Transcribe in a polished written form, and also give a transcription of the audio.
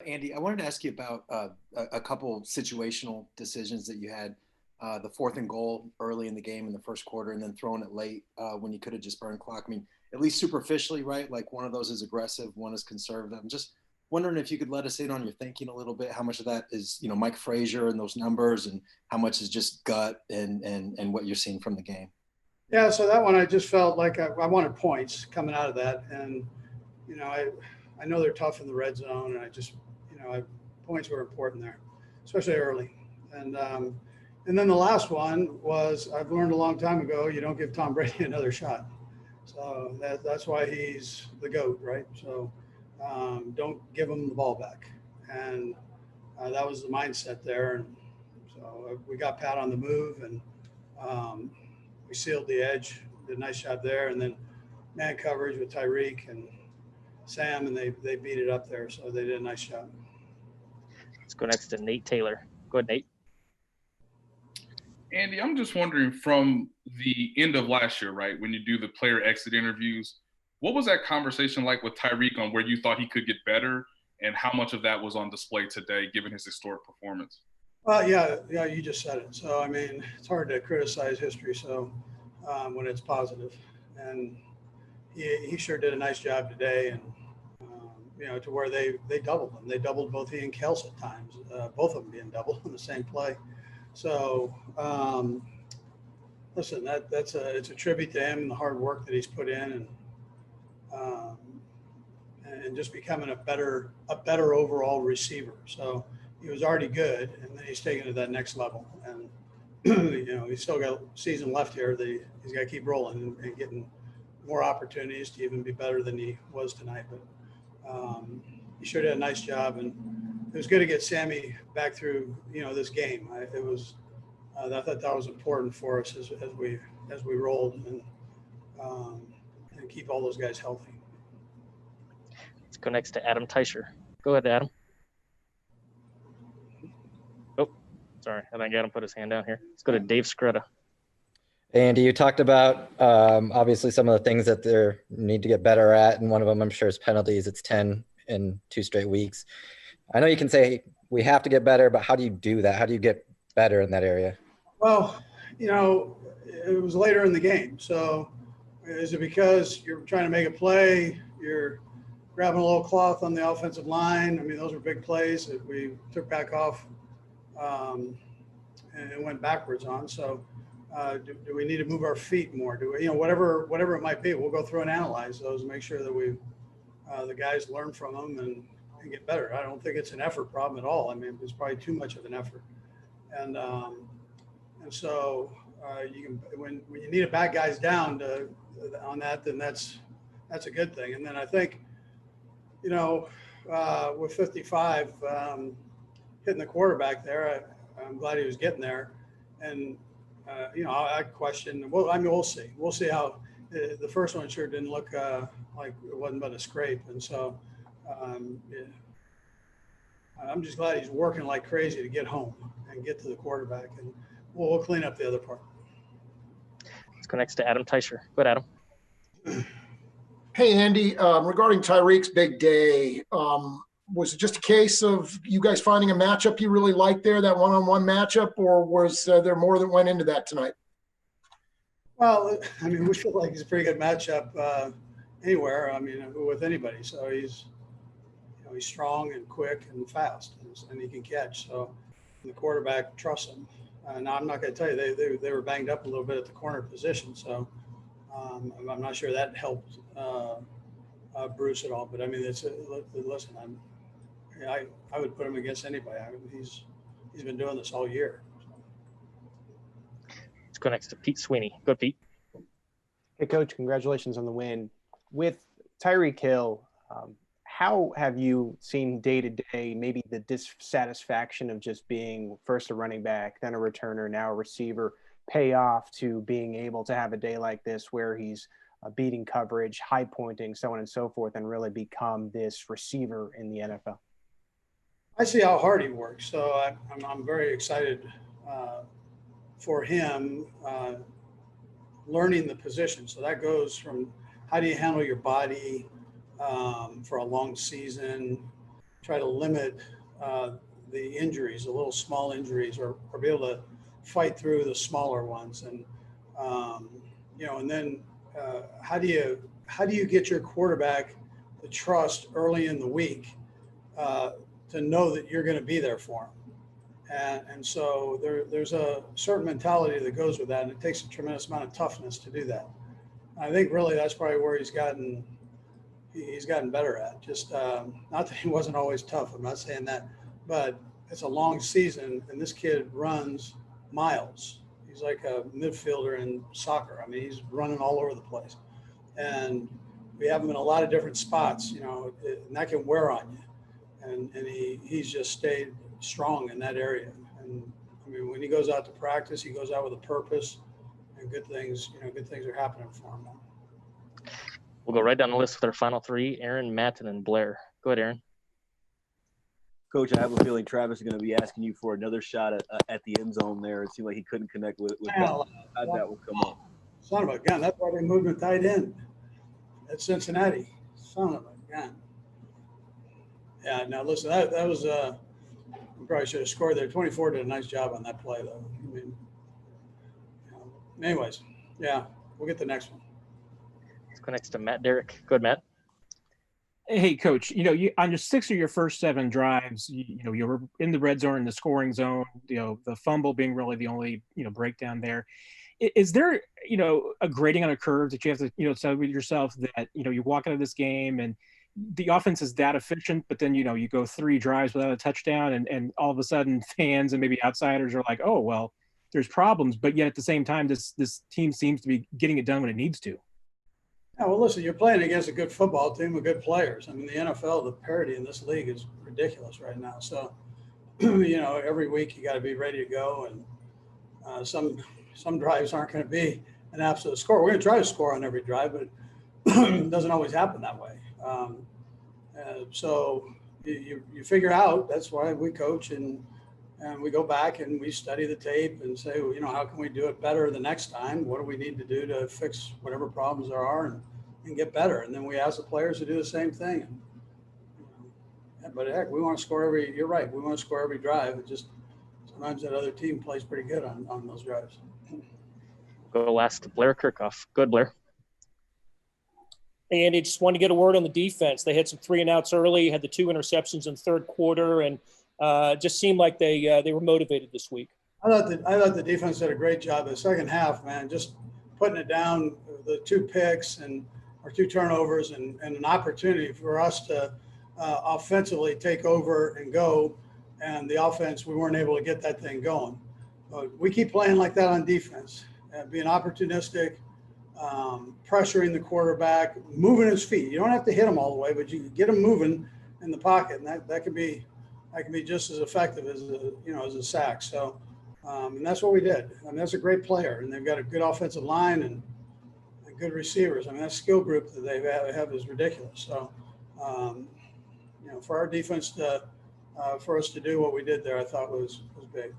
Andy, I wanted to ask you about a couple situational decisions that you had. The fourth and goal early in the game in the first quarter, and then throwing it late when you could have just burned clock. I mean, at least superficially, right? Like one of those is aggressive, one is conservative. I'm just wondering if you could let us in on your thinking a little bit. How much of that is, Mike Frazier and those numbers, and how much is just gut and what you're seeing from the game? Yeah, so that one I just felt like I wanted points coming out of that, and I know they're tough in the red zone, and points were important there, especially early, and then the last one was I've learned a long time ago you don't give Tom Brady another shot, so that's why he's the GOAT, right? So don't give him the ball back, and that was the mindset there, and so we got Pat on the move, and um, we sealed the edge, did a nice job there, and then man coverage with Tyreek and Sam, and they beat it up there, so they did a nice job. Let's go next to Nate Taylor. Go ahead, Nate. Andy, I'm just wondering from the end of last year, right, when you do the player exit interviews, what was that conversation like with Tyreek on where you thought he could get better, and how much of that was on display today given his historic performance? Well, yeah, you just said it. So, I mean, it's hard to criticize history so when it's positive. And he sure did a nice job today. And, to where they doubled him. They doubled both he and Kels at times, both of them being doubled in the same play. So, listen, it's a tribute to him and the hard work that he's put in, um, and just becoming a better overall receiver. So he was already good, and then he's taken it to that next level. And he's still got season left here. He's got to keep rolling and getting more opportunities to even be better than he was tonight. But he sure did a nice job, and it was good to get Sammy back through this game. I thought that was important for us as we rolled and keep all those guys healthy. Let's go next to Adam Teicher. Go ahead, Adam. Oh, sorry. I think Adam put his hand down here. Let's go to Dave Scretta. Andy, you talked about obviously some of the things that they need to get better at, and one of them, I'm sure, is penalties. It's 10 in 2 straight weeks. I know you can say we have to get better, but how do you do that? How do you get better in that area? Well, it was later in the game. So is it because you're trying to make a play, you're grabbing a little cloth on the offensive line? I mean, those were big plays that we took back off and went backwards on. So do we need to move our feet more? Do we, whatever it might be, we'll go through and analyze those and make sure that the guys learn from them and get better. I don't think it's an effort problem at all. I mean, it's probably too much of an effort. And so you can when you need to back guys down on that, then that's a good thing. And then I think, with 55 hitting the quarterback there, I'm glad he was getting there. And I question. Well, I mean, we'll see. We'll see how the first one sure didn't look like it wasn't but a scrape. And so I'm just glad he's working like crazy to get home and get to the quarterback, and we'll clean up the other part. Let's go next to Adam Teicher. Go ahead, Adam. Hey, Andy, regarding Tyreek's big day, was it just a case of you guys finding a matchup you really liked there, that one-on-one matchup, or was there more that went into that tonight? Well, I mean, we feel like he's a pretty good matchup anywhere. I mean, with anybody. So he's strong and quick and fast, and he can catch. So the quarterback trusts him. Now, I'm not going to tell you they were banged up a little bit at the corner position, so I'm not sure that helped Bruce at all. But I mean, listen, I would put him against anybody. I mean, he's been doing this all year. Let's go next to Pete Sweeney. Go, Pete. Hey, Coach, congratulations on the win. With Tyreek Hill, how have you seen day-to-day maybe the dissatisfaction of just being first a running back, then a returner, now a receiver, pay off to being able to have a day like this where he's beating coverage, high pointing, so on and so forth, and really become this receiver in the NFL? I see how hard he works, so I'm very excited for him learning the position. So that goes from how do you handle your body for a long season, try to limit the injuries, the little small injuries, or be able to fight through the smaller ones. And and then how do you get your quarterback the trust early in the week to know that you're going to be there for him? And so there's a certain mentality that goes with that, and it takes a tremendous amount of toughness to do that. I think really that's probably where he's gotten better at. Just not that he wasn't always tough. I'm not saying that, but it's a long season, and this kid runs miles. He's like a midfielder in soccer. I mean, he's running all over the place, and we have him in a lot of different spots, and that can wear on you. And he's just stayed strong in that area. And I mean, when he goes out to practice, he goes out with a purpose, and good things are happening for him now. We'll go right down the list with our final three: Aaron, Matt, and then Blair. Go ahead, Aaron. Coach, I have a feeling Travis is going to be asking you for another shot at the end zone there. It seemed like he couldn't connect with that. How'd that one come up? Son of a gun. That's why they moved him tight end at Cincinnati. Son of a gun. Yeah, now listen, that was we probably should have scored there. 24 did a nice job on that play, though. I mean, anyways, yeah, we'll get the next one. Let's go next to Matt Derrick. Go ahead, Matt. Hey, Coach, you on your 6 of your first 7 drives, you were in the red zone, in the scoring zone, the fumble being really the only, breakdown there. Is there, a grading on a curve that you have to, tell yourself that, you walk out of this game and the offense is that efficient, but then, you go 3 drives without a touchdown and all of a sudden fans and maybe outsiders are like, oh, well, there's problems. But yet at the same time, this team seems to be getting it done when it needs to. Yeah, well, listen, you're playing against a good football team with good players. I mean, the NFL, the parity in this league is ridiculous right now. So, every week you got to be ready to go. And some drives aren't going to be an absolute score. We're going to try to score on every drive, but it doesn't always happen that way. So you figure out, that's why we coach and we go back and we study the tape and say, well, how can we do it better the next time? What do we need to do to fix whatever problems there are and get better? And then we ask the players to do the same thing. But heck, we want to score you're right. We want to score every drive. It just, sometimes that other team plays pretty good on those drives. Go last to Blair Kirchhoff. Go ahead, Blair. Hey, Andy, just wanted to get a word on the defense. They had some 3 and outs early, had the 2 interceptions in the third quarter, and just seemed like they were motivated this week. I thought the defense did a great job in the second half, man, just putting it down, the 2 picks and our 2 turnovers and an opportunity for us to offensively take over and go. And the offense, we weren't able to get that thing going. But we keep playing like that on defense, being opportunistic, pressuring the quarterback, moving his feet. You don't have to hit him all the way, but you can get him moving in the pocket, and that can be just as effective as a sack. So, and that's what we did. I mean, that's a great player, and they've got a good offensive line and good receivers. I mean, that skill group that they have is ridiculous. So, for our defense for us to do what we did there, I thought was big.